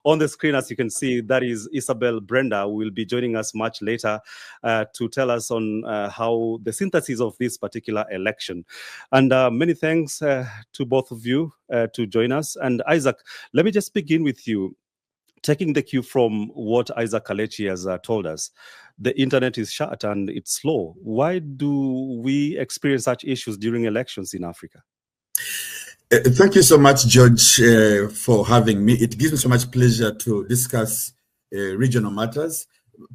On the screen, as you can see, that is Isabel Brenda, who will be joining us much later to tell us on how the synthesis of this particular election. And many thanks to both of you to join us. And Isaac, let me just begin with you. Taking the cue from what Isaac Kalechi has told us, the internet is shut and it's slow. Why do we experience such issues during elections in Africa? Thank you so much, George, for having me. It gives me so much pleasure to discuss regional matters.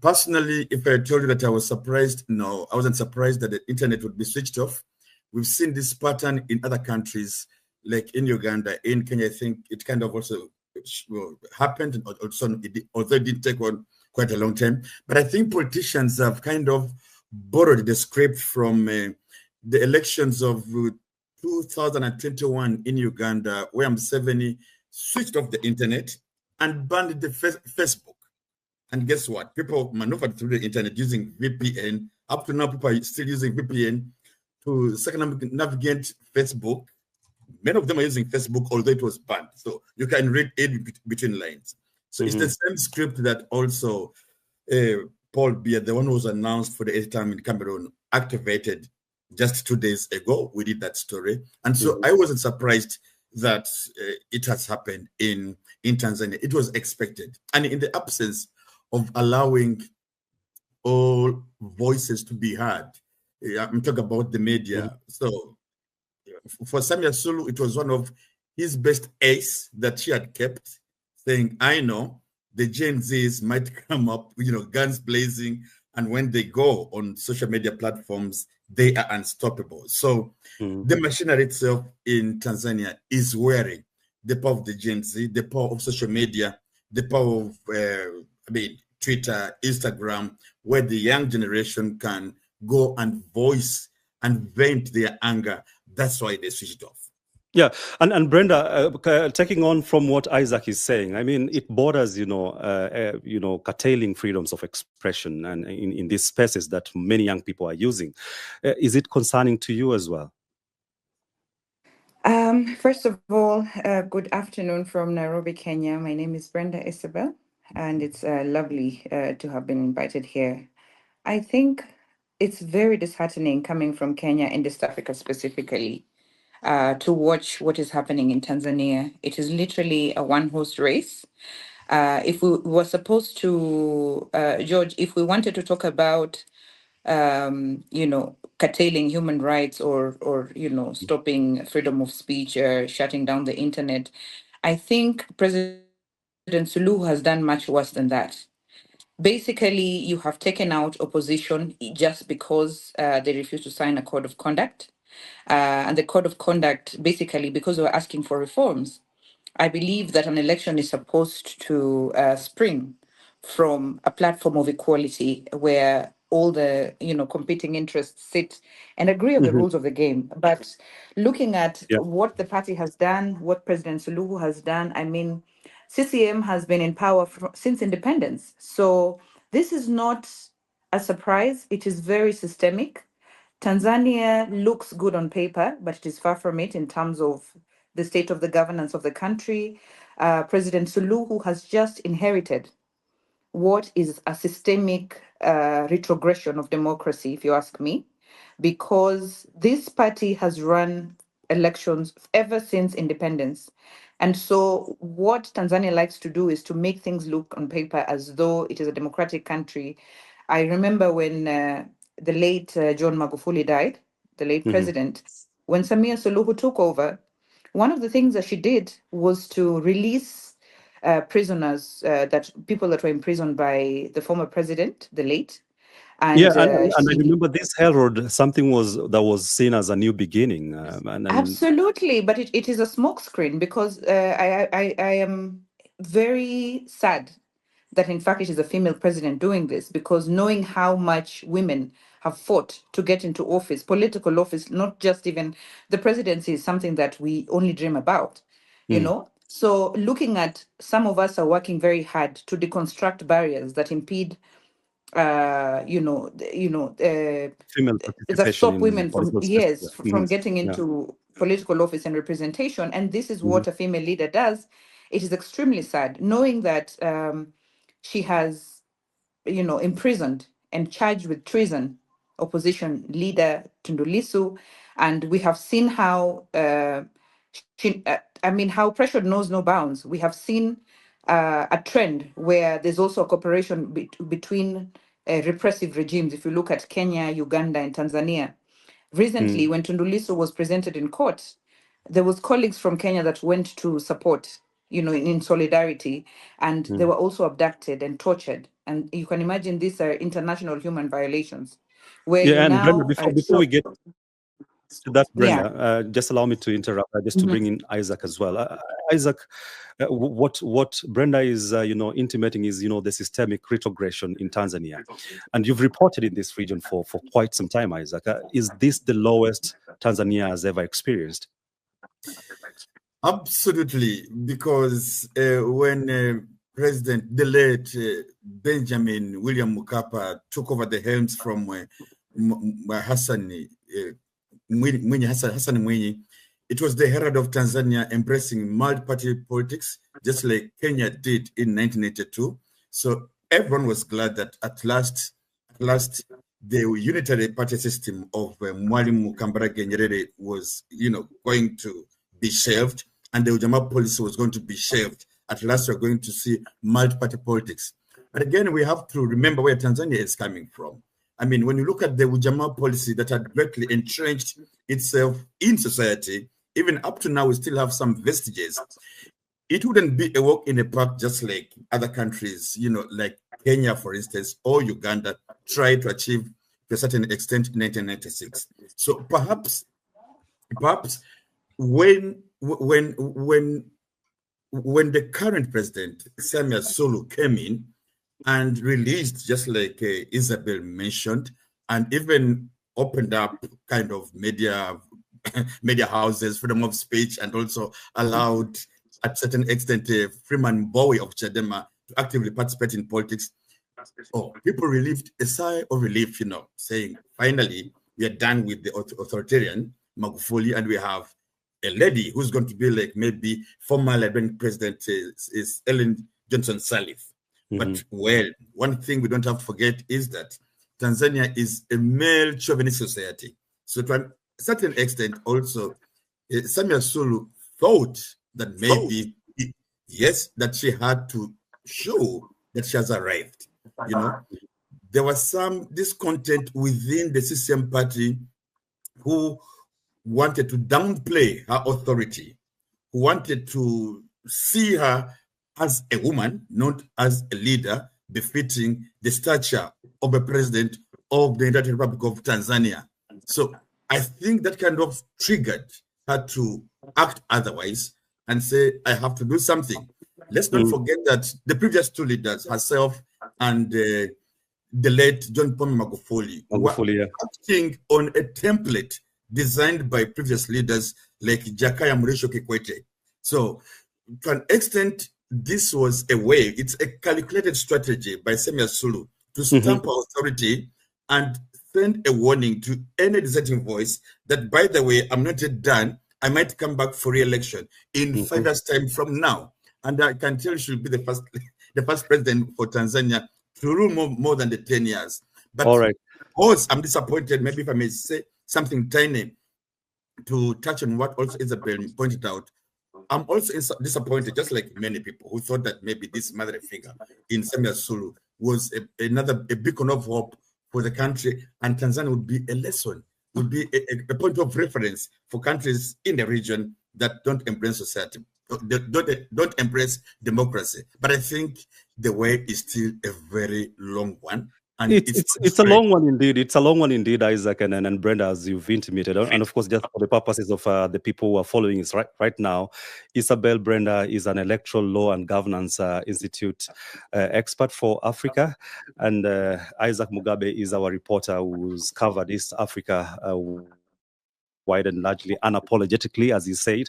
Personally, if I told you that I was surprised, no, I wasn't surprised that the internet would be switched off. We've seen this pattern in other countries, like in Uganda, in Kenya. I think it kind of also happened, and also although it didn't take quite a long time. But I think politicians have kind of borrowed the script from the elections of 2021 in Uganda, where Museveni switched off the internet and banned the Facebook. And guess what? People maneuvered through the internet using VPN. Up to now, people are still using VPN to circumnavigate Facebook. Many of them are using Facebook, although it was banned. So you can read it between lines. So it's the same script that also Paul Biya, the one who was announced for the 8th time in Cameroon, activated just 2 days ago. We did that story. And so I wasn't surprised that it has happened in Tanzania. It was expected. And in the absence of allowing all voices to be heard, I'm talking about the media. So for Samia Suluhu, it was one of his best ace that she had kept, saying, I know the Gen Zs might come up, guns blazing, and when they go on social media platforms, they are unstoppable. So the machinery itself in Tanzania is wearing the power of the Gen Z, the power of social media, the power of Twitter, Instagram, where the young generation can go and voice and vent their anger. That's why they switched off. Yeah, and Brenda, taking on from what Isaac is saying, I mean, it borders, curtailing freedoms of expression and in these spaces that many young people are using. Is it concerning to you as well? First of all, good afternoon from Nairobi, Kenya. My name is Brenda Isabel, and it's lovely to have been invited here. I think it's very disheartening coming from Kenya and East Africa specifically. To watch what is happening in Tanzania. It is literally a one-horse race. If we were supposed to, George, if we wanted to talk about, curtailing human rights or stopping freedom of speech, shutting down the internet, I think President Suluhu has done much worse than that. Basically, you have taken out opposition just because they refuse to sign a code of conduct. And the code of conduct, basically, because we're asking for reforms, I believe that an election is supposed to spring from a platform of equality where all the competing interests sit and agree on the rules of the game. But looking at what the party has done, what President Suluhu has done, I mean, CCM has been in power since independence. So this is not a surprise. It is very systemic. Tanzania looks good on paper, but it is far from it in terms of the state of the governance of the country. President Suluhu has just inherited what is a systemic retrogression of democracy, if you ask me, because this party has run elections ever since independence. And so what Tanzania likes to do is to make things look on paper as though it is a democratic country. I remember when the late John Magufuli died, the late president, when Samia Suluhu took over, one of the things that she did was to release prisoners, people that were imprisoned by the former president, the late. And I remember this herald, something that was seen as a new beginning. Absolutely, but it is a smokescreen because I am very sad that in fact it is a female president doing this, because knowing how much women have fought to get into office, political office, not just even the presidency, is something that we only dream about, So looking at, some of us are working very hard to deconstruct barriers that impede, female that stop women from getting into political office and representation. And this is what a female leader does. it is extremely sad knowing that she has, imprisoned and charged with treason opposition leader Tundu Lissu, and we have seen how how pressure knows no bounds. We have seen a trend where there's also a cooperation between repressive regimes. If you look at Kenya, Uganda, and Tanzania, recently when Tundu Lissu was presented in court, there was colleagues from Kenya that went to support, in solidarity, and they were also abducted and tortured. And you can imagine these are international human violations, where you Yeah, and Brenda, now before we get to that, yeah. Brenda, just allow me to interrupt, just to bring in Isaac as well. Isaac, what Brenda is, intimating is, the systemic retrogression in Tanzania, and you've reported in this region for quite some time, Isaac. Is this the lowest Tanzania has ever experienced? Absolutely, because when President, the late Benjamin William Mkapa took over the helms from Hassan Mwinyi, it was the herald of Tanzania embracing multi-party politics, just like Kenya did in 1982. So everyone was glad that at last, the unitary party system of Mwalimu Kambarage Nyerere was, going to be shelved, and the Ujamaa policy was going to be shelved. At last, we're going to see multi-party politics. But again, we have to remember where Tanzania is coming from. I mean, when you look at the Ujamaa policy that had greatly entrenched itself in society, even up to now, we still have some vestiges. It wouldn't be a walk in the park, just like other countries, like Kenya, for instance, or Uganda tried to achieve to a certain extent in 1996. So perhaps when the current president, Samia Sulu, came in and released, just like Isabel mentioned, and even opened up kind of media houses, freedom of speech, and also allowed, at certain extent, Freeman Bowie of Chadema to actively participate in politics. Oh, people relieved a sigh of relief, saying, finally, we are done with the authoritarian Magufuli, and we have a lady who's going to be like maybe former Liberian president is Ellen Johnson Sirleaf. But, well, one thing we don't have to forget is that Tanzania is a male chauvinist society. So to a certain extent also, Samia Sulu thought that maybe, yes, that she had to show that she has arrived. There was some discontent within the CCM party who wanted to downplay her authority, who wanted to see her as a woman, not as a leader, befitting the stature of a president of the United Republic of Tanzania. So I think that kind of triggered her to act otherwise and say, I have to do something. Let's not forget that the previous two leaders, herself and the late John Pombe Magufuli, were acting on a template designed by previous leaders like Jakaya Mrisho Kikwete. So to an extent, this was a way, it's a calculated strategy by Samia Sulu to stamp authority and send a warning to any dissenting voice that, by the way, I'm not yet done. I might come back for re-election in 5 years' time from now. And I can tell you she'll be the first president for Tanzania to rule more than the 10 years. But all right, of course, I'm disappointed. Maybe if I may say something tiny to touch on what also Isabel pointed out. I'm also disappointed, just like many people who thought that maybe this mother figure in Samia Sulu was a beacon of hope for the country, and Tanzania would be a lesson, would be a point of reference for countries in the region that don't embrace society, don't embrace democracy. But I think the way is still a very long one. And it's a long one indeed. It's a long one indeed, Isaac and Brenda, as you've intimated. And of course, just for the purposes of the people who are following us right now, Isabel Brenda is an electoral law and governance institute expert for Africa. And Isaac Mugabe is our reporter who's covered East Africa wide and largely unapologetically, as you said.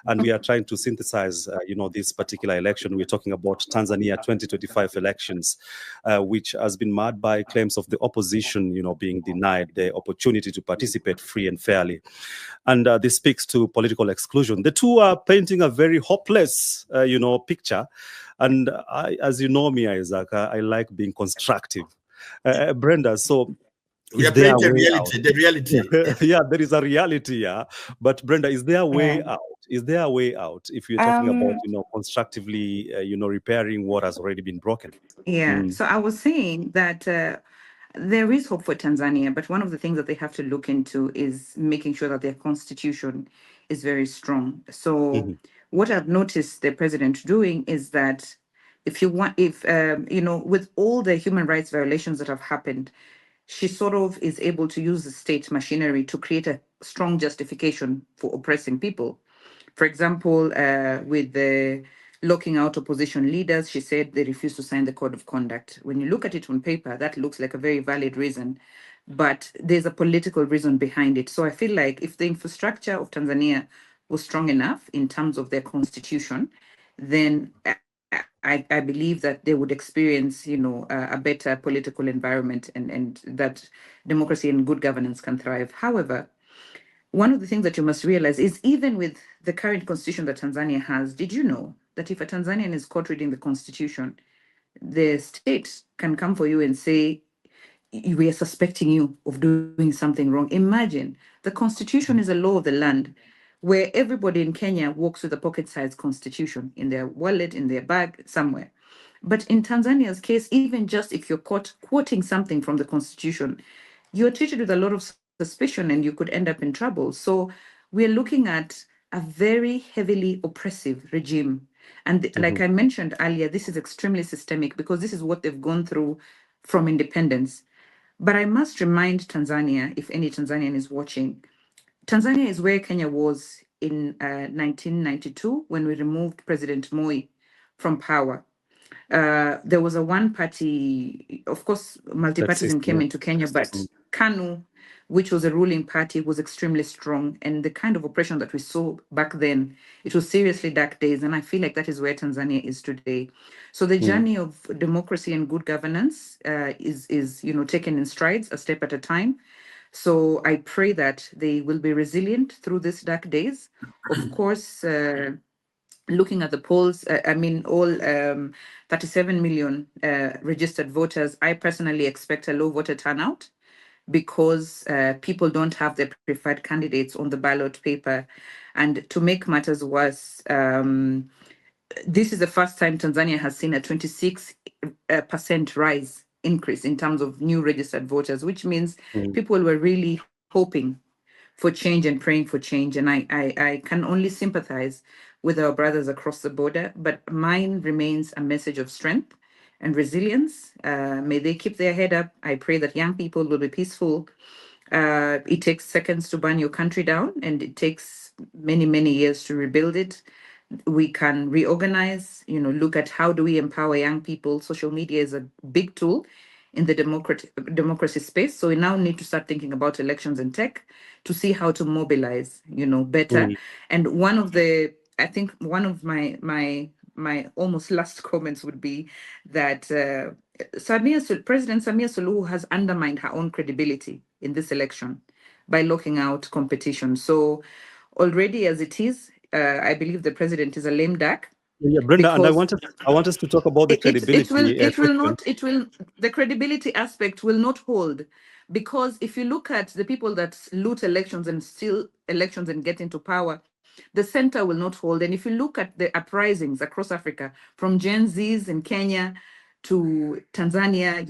And we are trying to synthesize, this particular election. We're talking about Tanzania 2025 elections, which has been marred by claims of the opposition, being denied the opportunity to participate free and fairly. And this speaks to political exclusion. The two are painting a very hopeless, picture. And as you know me, Isaac, I like being constructive. Brenda, so we are is there a painting way reality, the reality. yeah, there is a reality, yeah. But Brenda, is there a way Yeah. out? Is there a way out if you're talking about, constructively, repairing what has already been broken? Yeah. Mm, So I was saying that there is hope for Tanzania, but one of the things that they have to look into is making sure that their constitution is very strong. So mhm, what I've noticed the president doing is that if with all the human rights violations that have happened, she sort of is able to use the state machinery to create a strong justification for oppressing people. For example, with the locking out opposition leaders, she said they refused to sign the code of conduct. When you look at it on paper, that looks like a very valid reason, but there's a political reason behind it. So I feel like if the infrastructure of Tanzania was strong enough in terms of their constitution, then I believe that they would experience, a better political environment, and that democracy and good governance can thrive. However, one of the things that you must realize is even with the current constitution that Tanzania has, did you know that if a Tanzanian is caught reading the constitution, the state can come for you and say, we are suspecting you of doing something wrong. Imagine the constitution is a law of the land where everybody in Kenya walks with a pocket-sized constitution in their wallet, in their bag, somewhere. But in Tanzania's case, even just if you're caught quoting something from the constitution, you're treated with a lot of suspicion and you could end up in trouble. So we're looking at a very heavily oppressive regime. And like mhm, I mentioned earlier, this is extremely systemic because this is what they've gone through from independence. But I must remind Tanzania, if any Tanzanian is watching, Tanzania is where Kenya was in 1992 when we removed President Moi from power. There was a one party, of course, that multipartyism system, came yeah. into Kenya, but Mm, KANU, which was a ruling party, was extremely strong. And the kind of oppression that we saw back then, it was seriously dark days. And I feel like that is where Tanzania is today. So the mm, journey of democracy and good governance is taken in strides, a step at a time. So I pray that they will be resilient through these dark days. Of course, looking at the polls, all 37 million registered voters, I personally expect a low voter turnout because people don't have their preferred candidates on the ballot paper. And to make matters worse, this is the first time Tanzania has seen a 26% rise increase in terms of new registered voters, which means mm, people were really hoping for change and praying for change. And I can only sympathize with our brothers across the border, but mine remains a message of strength and resilience. May they keep their head up. I pray that young people will be peaceful. It takes seconds to burn your country down, and it takes many, many years to rebuild it. We can reorganize, look at how do we empower young people. Social media is a big tool in the democracy space. So we now need to start thinking about elections and tech to see how to mobilize, better. mm, And I think one of my almost last comments would be that President Samia Suluhu has undermined her own credibility in this election by locking out competition. So already as it is, I believe the president is a lame duck yeah, Brenda, and because I want us to talk about the credibility it will question. not it will the credibility aspect will not hold, because if you look at the people that loot elections and steal elections and get into power, the center will not hold. And if you look at the uprisings across Africa, from Gen Zs in Kenya to Tanzania,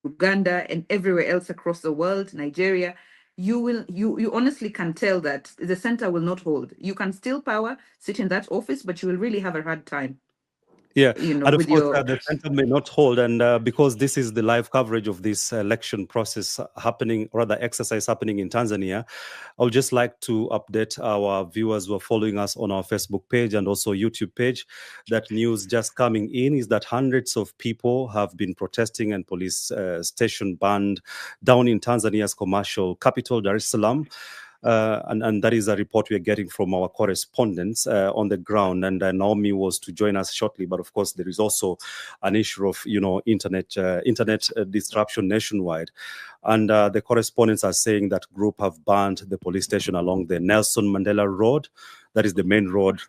Uganda, and everywhere else across the world, Nigeria, you honestly can tell that the center will not hold. You can steal power, sit in that office, but you will really have a hard time, Yeah, and of with course, your. the center may not hold, and because this is the live coverage of this election process happening, rather exercise happening in Tanzania, I would just like to update our viewers who are following us on our Facebook page and also YouTube page that news just coming in is that hundreds of people have been protesting and police station burned down in Tanzania's commercial capital, Dar es Salaam. and that is a report we are getting from our correspondents on the ground. And Naomi was to join us shortly, but of course there is also an issue of internet disruption nationwide. And the correspondents are saying that group have banned the police station along the Nelson Mandela Road. That is the main road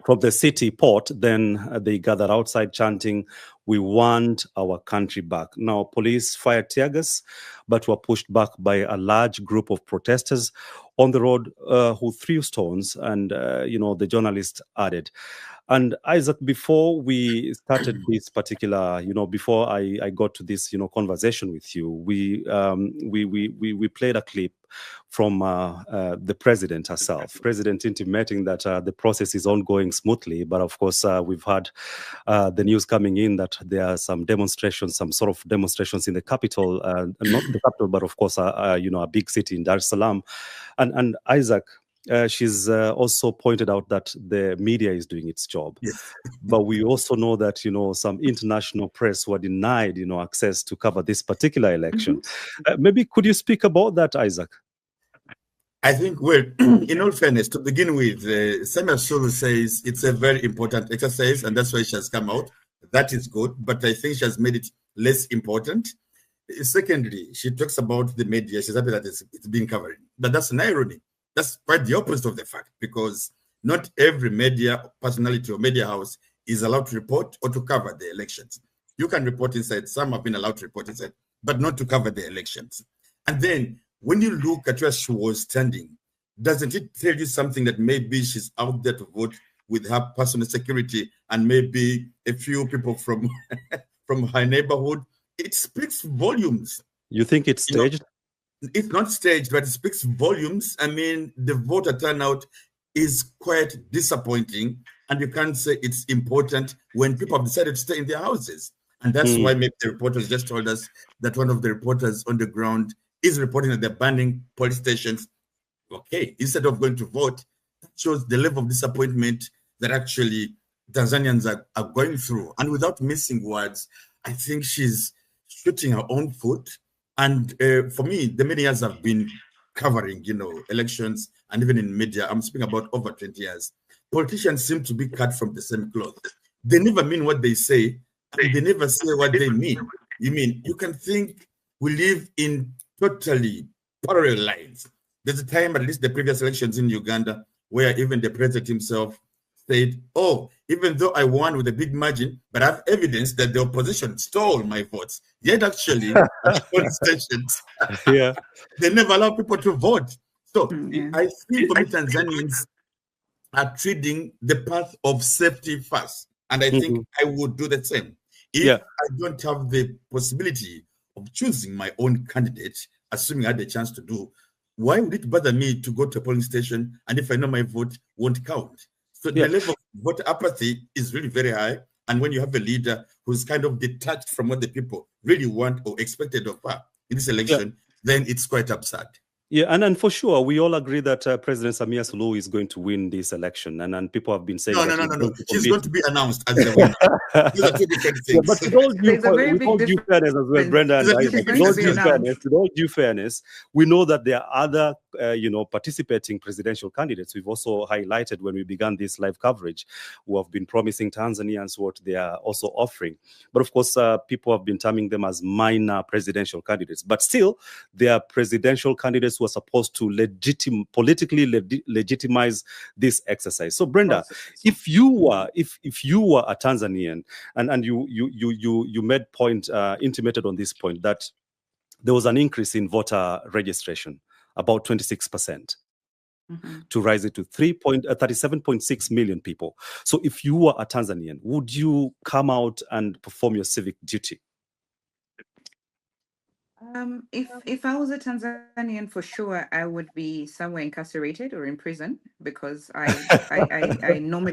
from the city port. Then they gathered outside chanting, "We want our country back." Now, police fired tear gas, but were pushed back by a large group of protesters on the road who threw stones. And, the journalist added. And Isaac, before we started this particular, before I got to this, conversation with you, we played a clip from the president herself, president intimating that the process is ongoing smoothly. But of course, we've had the news coming in that there are some demonstrations, some sort of demonstrations in the capital, not the capital, but of course, a big city in Dar es Salaam. And Isaac, she's also pointed out that the media is doing its job. Yes. But we also know that, some international press were denied, access to cover this particular election. Maybe could you speak about that, Isaac? I think, well, in all fairness, to begin with, Samia Suluhu says it's a very important exercise, and that's why she has come out. That is good, but I think she has made it less important. Secondly, she talks about the media. She's happy that it's been covered. But that's an irony. That's quite the opposite of the fact, because not every media personality or media house is allowed to report or to cover the elections. You can report inside. Some have been allowed to report inside, but not to cover the elections. And then when you look at where she was standing, doesn't it tell you something that maybe she's out there to vote with her personal security and maybe a few people from from her neighborhood? It speaks volumes. You think it's staged? It's not staged, but it speaks volumes. I mean, the voter turnout is quite disappointing, and you can't say it's important when people have decided to stay in their houses. And that's why maybe the reporters just told us that one of the reporters on the ground is reporting that they're banning police stations. Okay, instead of going to vote, that shows the level of disappointment that actually Tanzanians are going through. And without missing words, I think she's shooting her own foot. And for me, the many years I've been covering, elections, and even in media, I'm speaking about over 20 years, politicians seem to be cut from the same cloth. They never mean what they say, and they never say what they mean. You can think we live in totally parallel lines. There's a time, at least the previous elections in Uganda, where even the president himself said, "Oh, even though I won with a big margin, but I have evidence that the opposition stole my votes." Yet actually, at police stations, they never allow people to vote. So I think for me, Tanzanians are treating the path of safety first. And I think I would do the same. If I don't have the possibility of choosing my own candidate, assuming I had a chance to do, why would it bother me to go to a polling station? And if I know my vote won't count? So the level of voter apathy is really very high. And when you have a leader who's kind of detached from what the people really want or expected of her in this election, then it's quite absurd. Yeah, and for sure, we all agree that President Samia Suluhu is going to win this election, and people have been saying no. She's going to be announced as the winner. These are two different things. But with all due fairness as well, Brenda and Isaac, with all due fairness, we know that there are other, participating presidential candidates. We've also highlighted when we began this live coverage, who have been promising Tanzanians what they are also offering. But of course, people have been terming them as minor presidential candidates. But still, they are presidential candidates who are supposed to politically legitimize this exercise. So, Brenda, if you were a Tanzanian and you made intimated on this point that there was an increase in voter registration, about 26%, to rise it to 37.6 million people. So, if you were a Tanzanian, would you come out and perform your civic duty? If I was a Tanzanian, for sure, I would be somewhere incarcerated or in prison, because I normally